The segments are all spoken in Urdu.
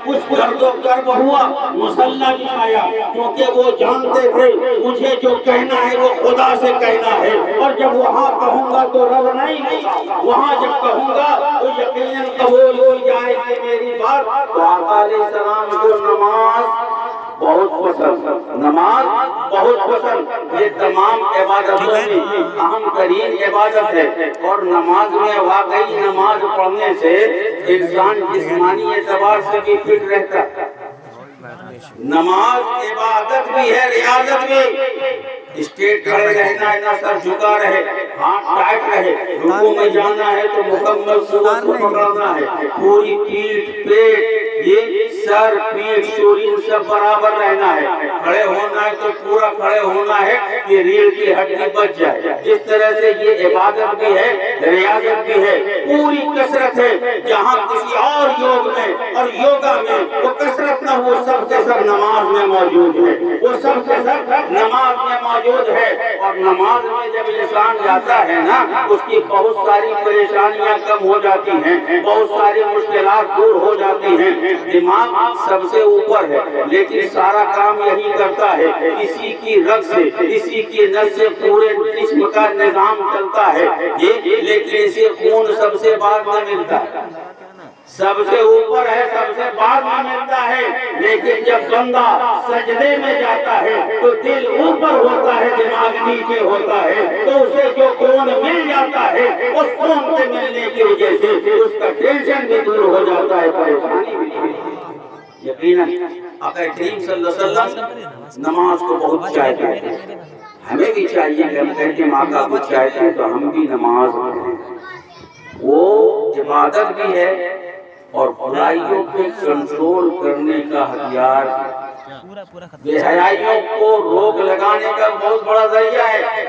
کچھ گرد و کرب ہوا، مسلح بچھایا، کیونکہ وہ جانتے تھے مجھے جو کہنا ہے وہ خدا سے کہنا ہے، اور جب وہاں کہوں گا تو رب نہیں ہوگا، وہاں جب کہوں گا تو یقیناً قبول ہو جائے گی میری بات۔ تو آقا علیہ السلام کو نماز بہت پسند، نماز بہت پسند۔ یہ تمام عبادتوں میں اہم ترین عبادت ہے، اور نماز میں واقعی نماز پڑھنے سے انسان جسمانی اعتبار سے بھی فٹ رہتا ہے۔ نماز عبادت بھی ہے، ریاضت بھی۔ اسٹیٹ کھڑے رہنا ہے، نہ سر جھکا رہے، ہاتھ ٹائٹ رہے، رکوع میں جانا ہے تو مکمل قوت کو پکڑنا ہے، پوری پیٹھ پیٹ یہ سر پیٹھ شورین سب برابر رہنا ہے، کھڑے ہونا ہے تو پورا کھڑے ہونا ہے کہ ریڑھ کی ہڈی بچ جائے۔ اس طرح سے یہ عبادت بھی ہے، ریاضت بھی ہے، پوری کثرت ہے۔ جہاں کسی اور یوگ میں اور یوگا میں وہ کثرت نہ ہو، سب کے سب نماز میں موجود ہے، وہ سب کے سب نماز میں موجود ہے۔ اور نماز میں جب انسان جاتا ہے نا، اس کی بہت ساری پریشانیاں کم ہو جاتی ہیں، بہت ساری مشکلات دور ہو جاتی ہیں۔ دماغ سب سے اوپر ہے، لیکن سارا کام یہی کرتا ہے، اسی کی رگ سے، اسی کی نس سے پورے جسم کا نظام چلتا ہے، لیکن اسے خون سب سے بعد میں ملتا ہے، سب سے اوپر ہے، سب سے بعد میں ملتا ہے۔ لیکن جب بندہ سجدے میں جاتا ہے تو دل اوپر ہوتا ہے، دماغ نیچے ہوتا ہے، تو اسے جو خون مل جاتا ہے، اس خون سے ملنے کی وجہ سے اس کا ٹینشن بھی دور ہو جاتا ہے، پریشانی بھی دور ہوتی ہے۔ یقیناً آقا کریم صلی اللہ علیہ وسلم نماز کو بہت چاہتے ہیں، ہمیں بھی چاہیے کہ ہم کہتے ہیں آقا کو چاہتے ہیں تو ہم بھی نماز پڑھیں۔ وہ عبادت بھی ہے اور برائیوں کو کنٹرول کرنے کا ہتھیار ہے، بے حیائیوں کو روک لگانے کا بہت بڑا ذریعہ ہے۔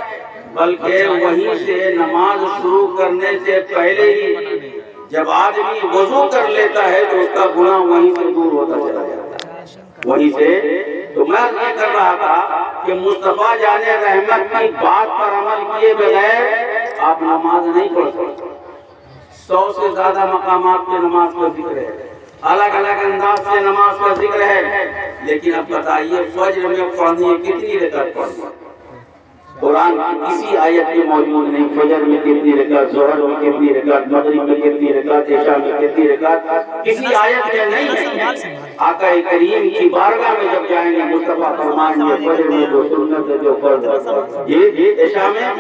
بلکہ وہیں سے نماز شروع کرنے سے پہلے ہی جب آدمی وضو کر لیتا ہے تو اس کا گناہ وہیں سے دور ہوتا چلا جاتا ہے، وہیں سے۔ تو میں یہ کر رہا تھا کہ مصطفیٰ جان رحمت کی بات پر عمل کیے بغیر آپ نماز نہیں پڑھ سکتے۔ 100 سے زیادہ مقامات پہ نماز کا ذکر ہے، الگ الگ انداز سے نماز کا ذکر ہے، لیکن اب بتائیے فجر میں پڑھنی ہے کتنی رکعت پڑھنی ہے؟ قرآن کی کسی آیت میں موجود نہیں، فجر میں کتنی رکعت، ظہر میں کتنی رکعت، مغرب میں کتنی رکعت، عشاء میں کتنی رکعت، کسی آیت میں نہیں ہے۔ آقا کریم کی بارگاہ میں جب جائیں گے مصطفیٰ فرمائیں گے فجر میں جو سنت ہے جو فرض ہے، یہ عشاء میں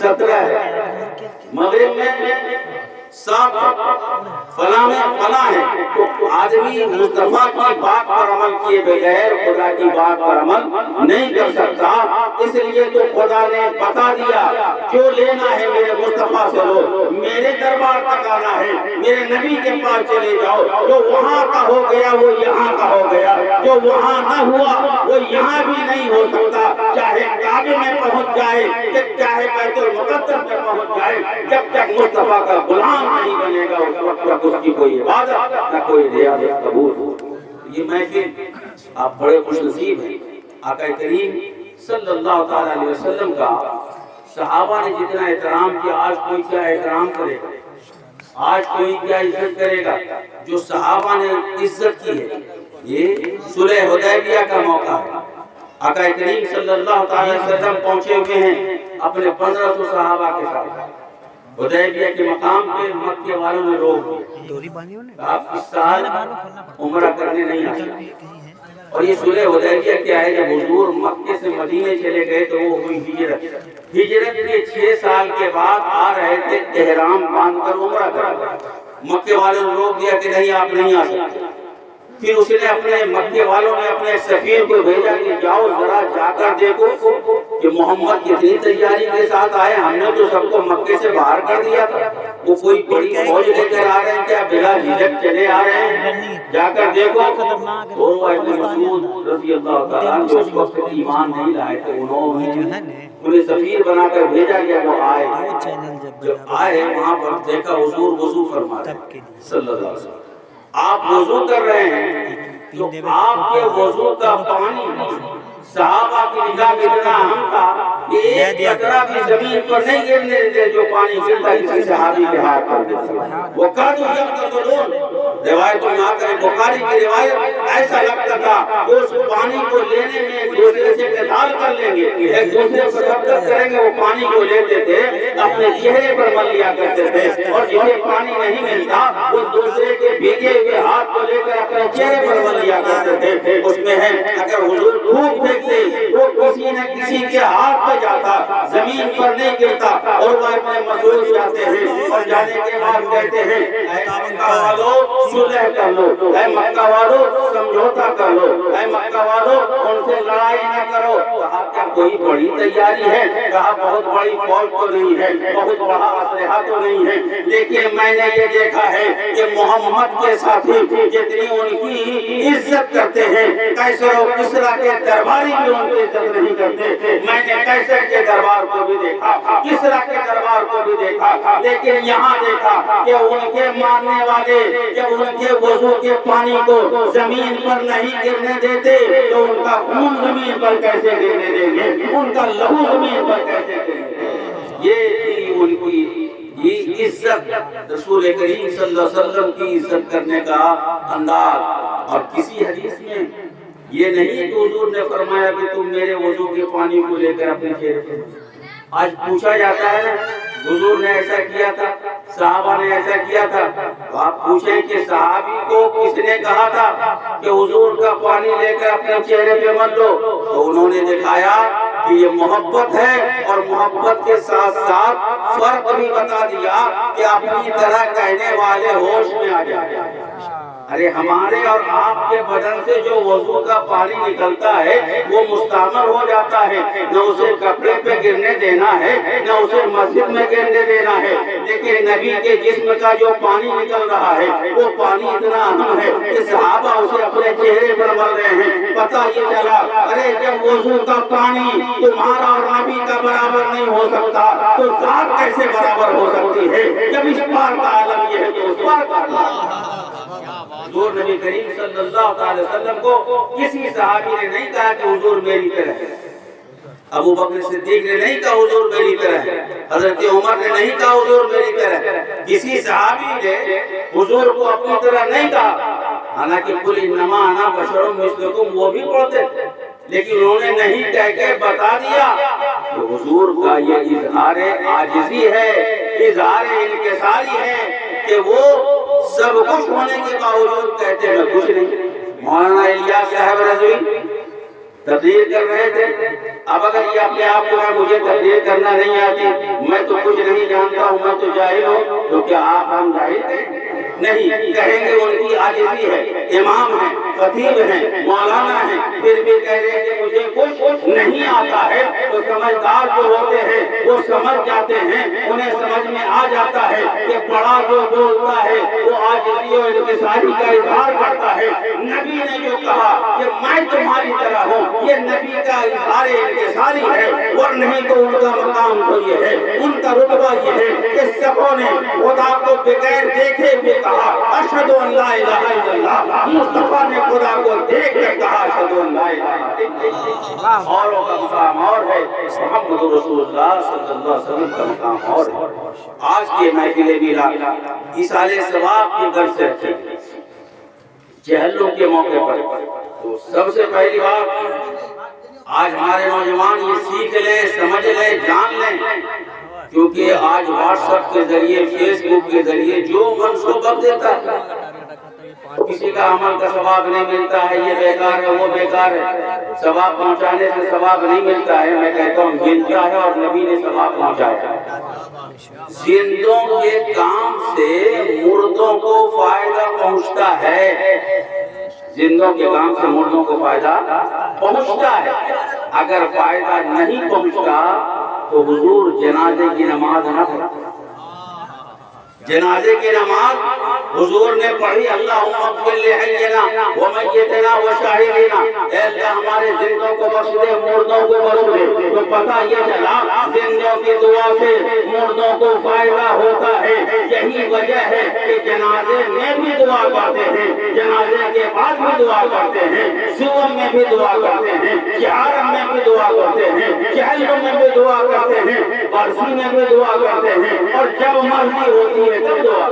17 ہے، مغرب میں 7 فلاں میں فلاں ہے۔ تو آدمی مصطفیٰ کی بات پر عمل کیے بغیر خدا کی بات پر عمل نہیں کر سکتا۔ اس لیے تو خدا نے بتا دیا جو لینا ہے میرے مصطفیٰ سے لو، میرے دربار تک آنا ہے، میرے نبی کے پاس چلے جاؤ، جو وہاں کا ہو گیا وہ یہاں کا ہو گیا، جو وہاں نہ ہوا وہ یہاں بھی نہیں ہو سکتا، چاہے کعبے میں پہنچ جائے، چاہے بیت المقدس میں پہنچ جائے، جب تک مصطفیٰ کا غلام نہیں بنے گا اس وقت تک اس کی کوئی عبادت نہ کوئی ریاضت قبول ہو۔ یہ محفل آپ بڑے خوش نصیب ہیں، آقا کریم صلی اللہ تعالیٰ علیہ وسلم کا صحابہ نے جتنا احترام کیا، آج کوئی کیا احترام کرے گا، آج کوئی کیا عزت کرے گا؟ جو صحابہ نے عزت کی ہے، یہ صلح حدیبیہ کا موقع ہے۔ آقا کریم صلی اللہ تعالیٰ علیہ وسلم پہنچے ہوئے ہیں اپنے 1500 صحابہ کے ساتھ، حدیبیہ کے مقام پہ مکے والوں نے روک دیا، آپ اس سال عمرہ کرنے نہیں آئے۔ اور یہ صلح حدیبیہ کیا ہے؟ جب حضور مکے سے مدینے چلے گئے تو وہ ہوئی ہجرت، ہجرت کے 6 سال کے بعد آ رہے تھے احرام باندھ کر عمرہ کرنے، مکے والوں نے روک دیا کہ نہیں آپ نہیں آ سکتے۔ پھر اس نے اپنے مکے والوں نے اپنے سفیر کو بھیجا کہ جاؤ ذرا جا کر دیکھو کہ محمد کتنی تیاری کے ساتھ آئے، ہم نے تو سب کو مکے سے باہر کر دیا تھا، وہ کوئی بڑی فوج لے کر آ رہے ہیں کیا بلا جھجک چلے آ رہے ہیں، جا کر دیکھو۔ وہ ابن مسعود رضی اللہ تعالیٰ عنہ جو اس وقت ایمان نہیں لائے تھے، انہیں سفیر بنا کر بھیجا گیا، وہ آئے، جب آئے وہاں پر دیکھا حضور وضو فرما رہے صلی اللہ علیہ وسلم، آپ وضو کر رہے ہیں تو آپ کے وضو کا پانی صحابہ کی نگاہ میں اتنا اہم تھا کہ ایک قطرہ بھی زمین پر نہیں گرنے دیتے جو پانی گرتا کسی صحابی کے ہاتھ پر دیتا. وہ کانو یقتلون، روایت میں آتا ہے بخاری کی روایت، ایسا لگتا تھا کہ اس پانی کو لینے میں ایک دوسرے سے قتال کر لیں گے، ایک دوسرے کو ضبط کریں گے. وہ پانی کو لیتے تھے اپنے چہرے پر مل لیا کرتے تھے، اور جسے پانی نہیں ملتا وہ دوسرے کے بھیگے ہوئے ہاتھ کو لے کر اپنے چہرے پر مل لیا کرتے تھے. اس میں ہے اگر حضور تھوک پھینکتے وہ کسی نہ کسی کے ہاتھ پہ جاتا، زمین پر نہیں گرتا. اور وہ اپنے مسعود جاتے ہیں اور جانے کے بعد کہتے ہیں اے مکہ والو صلح کر لو، اے مکہ والو سمجھوتا کر لو، اے مکہ والو ان سے لڑائی نہ کرو. کہا کیا کوئی بڑی تیاری ہے؟ کہا بہت بڑی فوج تو نہیں ہے، بہت بڑا اسلحہ تو نہیں ہے، لیکن میں نے یہ دیکھا ہے کہ محمد کے ساتھی جتنی ان کی عزت کرتے ہیں قیصر و کسریٰ کے درباری بھی ان کی عزت نہیں کرتے. میں نے قیصر کے دربار کو بھی دیکھا، کسریٰ کے دربار کو بھی دیکھا، لیکن یہاں دیکھا کہ ان کے ماننے والے جب ان کے وضو کے پانی کو زمین پر نہیں گرنے دیتے تو ان کا خون زمین پر کیسے گرنے دیں گے، ان کا لہو زمین پر کیسے گرنے دیں گے. یہ تھی ان کی یہ عزت، رسول کریم صلی اللہ علیہ وسلم کی عزت کرنے کا انداز. اور کسی حدیث میں یہ نہیں کہ حضور نے فرمایا کہ تم میرے وضو کے پانی کو لے کر اپنے چہرے پر. آج پوچھا جاتا ہے حضور نے ایسا کیا تھا، صحابہ نے ایسا کیا تھا. تو آپ پوچھیں کہ صحابی کو کس نے کہا تھا کہ حضور کا پانی لے کر اپنے چہرے پہ مت لو؟ تو انہوں نے دکھایا کہ یہ محبت ہے، اور محبت کے ساتھ ساتھ فرق بھی بتا دیا کہ اپنی طرح کہنے والے ہوش میں آ جائے. ارے ہمارے اور آپ کے بدن سے جو وضو کا پانی نکلتا ہے وہ مستعمل ہو جاتا ہے، نہ اسے کپڑے پہ گرنے دینا ہے نہ اسے مسجد میں گرنے دینا ہے. لیکن نبی کے جسم کا جو پانی نکل رہا ہے وہ پانی اتنا اہم ہے کہ صحابہ اسے اپنے چہرے پر مل رہے ہیں. پتہ یہ چلا ارے جب وضو کا پانی تمہارا اور نبی کا برابر نہیں ہو سکتا تو ذات کیسے برابر ہو سکتی ہے؟ جب اس پار کا عالم یہ ہے تو اس پار کا حضور نبی کریم صلی اللہ علیہ وسلم کو کسی صحابی نے نہیں کہا کہ حضور میری طرح ہے. ابو بکر صدیق نے نہیں کہا حضور میری طرح ہے، حضرت عمر نے نہیں کہا حضور میری طرح ہے. کسی صحابی نے حضور کو اپنی طرح نہیں کہا، حالانکہ قل انما انا بشر مثلکم وہ بھی پڑھتے، لیکن انہوں نے نہیں کہہ کے بتا دیا کہ حضور کا یہ اظہار عاجزی ہے، اظہار انکساری ہے کہ وہ سب کچھ ہونے کے باوجود کہتے میں کچھ نہیں. مولانا الیاس صاحب رضوی تقریر کر رہے تھے. اب اگر یہ اپنے آپ کو ہے مجھے تقریر کرنا نہیں آتی، میں تو کچھ نہیں جانتا ہوں، میں تو جاہل ہوں، تو کیا آپ ہم جاہل ہیں؟ نہیں کہیں گے. ان کی عاجزی ہے، امام ہیں، خطیب ہیں، مولانا ہیں، پھر بھی کہہ رہے ہیں کہ مجھے کچھ نہیں آتا ہے. تو سمجھدار جو ہوتے ہیں وہ سمجھ جاتے ہیں، انہیں سمجھ میں آ جاتا ہے کہ بڑا جو بولتا ہے وہ عاجزی اور انکساری کا اظہار کرتا ہے. نبی نے جو کہا کہ میں تمہاری طرح ہوں، یہ نبی کا اظہار انکساری ہے، اور نہیں تو ان کا مقام تو یہ ہے، ان کا رتبہ یہ ہے کہ سبوں نے خدا کو بغیر دیکھے ہوئے کہا اشہد ان لا الہ الا اللہ. مصطفیٰ نے خدا کو دیکھ کر کہا اشہد ان لا الہ الا اللہ. اوروں کا مقام اور ہے، محمد رسول اللہ صلی اللہ علیہ وسلم کا مقام اور ہے. آج کی محفل میلاد ایصال ثواب کی غرض سے رکھیں چہلوں کے موقع پر. تو سب سے پہلی بات آج ہمارے نوجوان یہ سیکھ لیں، سمجھ لیں، جان لیں، کیونکہ آج واٹس ایپ کے ذریعے، فیس بک کے ذریعے جو منصوبہ دیتا ہے کسی کا عمل کا ثواب نہیں ملتا ہے، یہ بیکار ہے وہ بیکار ہے. ثواب پہنچانے سے ثواب نہیں ملتا ہے. میں کہتا ہوں ملتا ہے، اور نبی نے ثواب پہنچایا. زندوں کے کام سے مردوں کو فائدہ پہنچتا ہے، زندوں کے کام سے مردوں کو فائدہ پہنچتا ہے. اگر فائدہ نہیں پہنچتا تو حضور جنازے کی نماز نہ پڑھا. جنازے کی نماز حضور نے پڑھی اللہم اغفر لحینا ومیتنا وشاہدنا، اے اللہ ہمارے زندوں کو بخش دے، مردوں کو بخش دے. تو پتہ یہ چلا زندوں کی دعا سے مردوں کو فائدہ ہوتا ہے. یہی وجہ ہے کہ جنازے میں بھی دعا کرتے ہیں، جنازے کے بعد بھی دعا کرتے ہیں. صبح میں بھی دعا کرتے ہیں، جہر میں بھی دعا کرتے ہیں، چہلوں میں بھی دعا کرتے ہیں، برسی میں بھی دعا کرتے ہیں، اور جب مرضی ہوتی ہے تب دعا،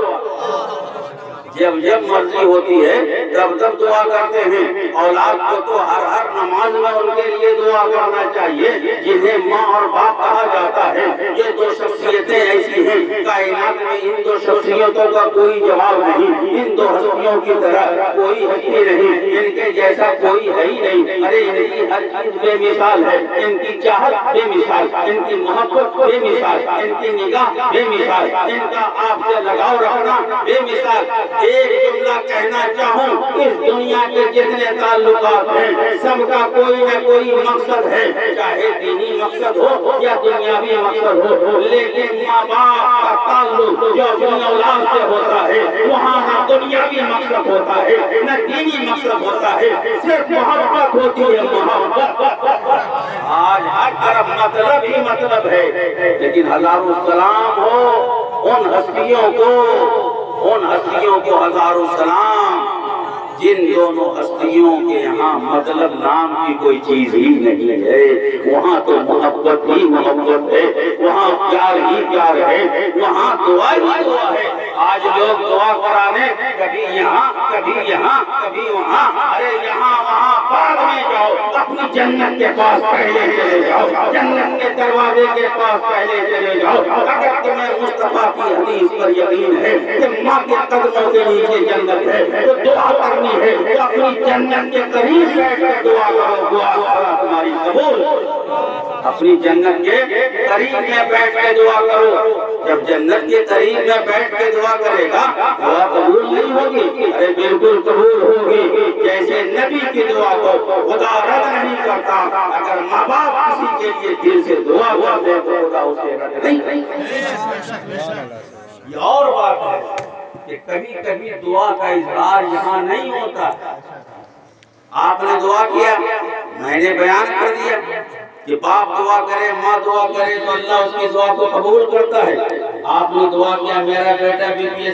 جب مرضی ہوتی ہے تب دعا کرتے ہیں۔ اولاد کو تو ہر نماز میں ان کے لیے دعا کرنا چاہیے، جنہیں ماں اور باپ کہا جاتا ہے۔ یہ دو شخصیتیں ایسی ہیں، کائنات میں ان دو شخصیتوں کا کوئی جواب نہیں، ان دو ہستیوں کی طرح کوئی ہستی نہیں، ان کے جیسا کوئی ہے ہی نہیں۔ ارے ان کی ہر چیز بے مثال ہے، ان کی چاہت بے مثال، ان کی محبت بے مثال، ان کی نگاہ بے مثال، ان کا آپ سے لگاؤ رکھنا بے مثال۔ ایک جملہ کہنا چاہوں، اس دنیا کے جتنے تعلقات ہیں سب کا کوئی نہ کوئی مقصد ہے، چاہے دینی مقصد ہو یا دنیاوی مقصد ہو، لیکن ماں باپ کا تعلق جو اپنی اولاد سے ہوتا ہے وہاں نہ دنیاوی مقصد ہوتا ہے نہ دینی مقصد ہوتا ہے، صرف محبت ہوتی ہے، محبت۔ آج ہر طرف مطلب ہی مطلب ہے، لیکن ہزاروں سلام ہو ان ہستیوں کو ہزاروں سلام جن دونوں ہستیوں کے یہاں مطلب نام کی کوئی چیز ہی نہیں ہے، وہاں تو محبت ہی محبت ہے، وہاں پیار ہی پیار ہے، وہاں دعا ہی دعا ہے۔ آج لوگ دعا کرانے کبھی یہاں کبھی وہاں، ارے یہاں وہاں بعد میں جاؤ، اپنی جنت کے پاس پہلے چلے جاؤ، جنت کے دروازے کے پاس پہلے چلے جاؤ۔ اگر تمہیں مصطفیٰ کی حدیث پر یقین ہے کہ ماں کے قدموں کے نیچے جنت ہے تو دعا کرنی ہے، تو اپنی جنت کے قریب بیٹھ کر دعا کرو، دعا تمہاری قبول۔ اپنی جنت کے قریب میں بیٹھ کے دعا کرو، جب جنت کے قریب میں بیٹھ کے دعا کرے گا دعا قبول نہیں ہوگی؟ ارے بالکل قبول ہوگی۔ جیسے نبی کی دعا کو خدا رد نہیں کرتا، اگر ماں باپ کسی کے لیے دل سے دعا کرتے تو خدا اسے رد نہیں۔ یہ اور بات ہے کہ کبھی کبھی دعا کا اظہار یہاں نہیں ہوتا۔ آپ نے دعا کیا، میں نے بیان کر دیا کہ باپ دعا کرے ماں دعا کرے تو اللہ اس کی دعا کو قبول کرتا ہے۔ آپ نے دعا کیا میرا بیٹا BPSC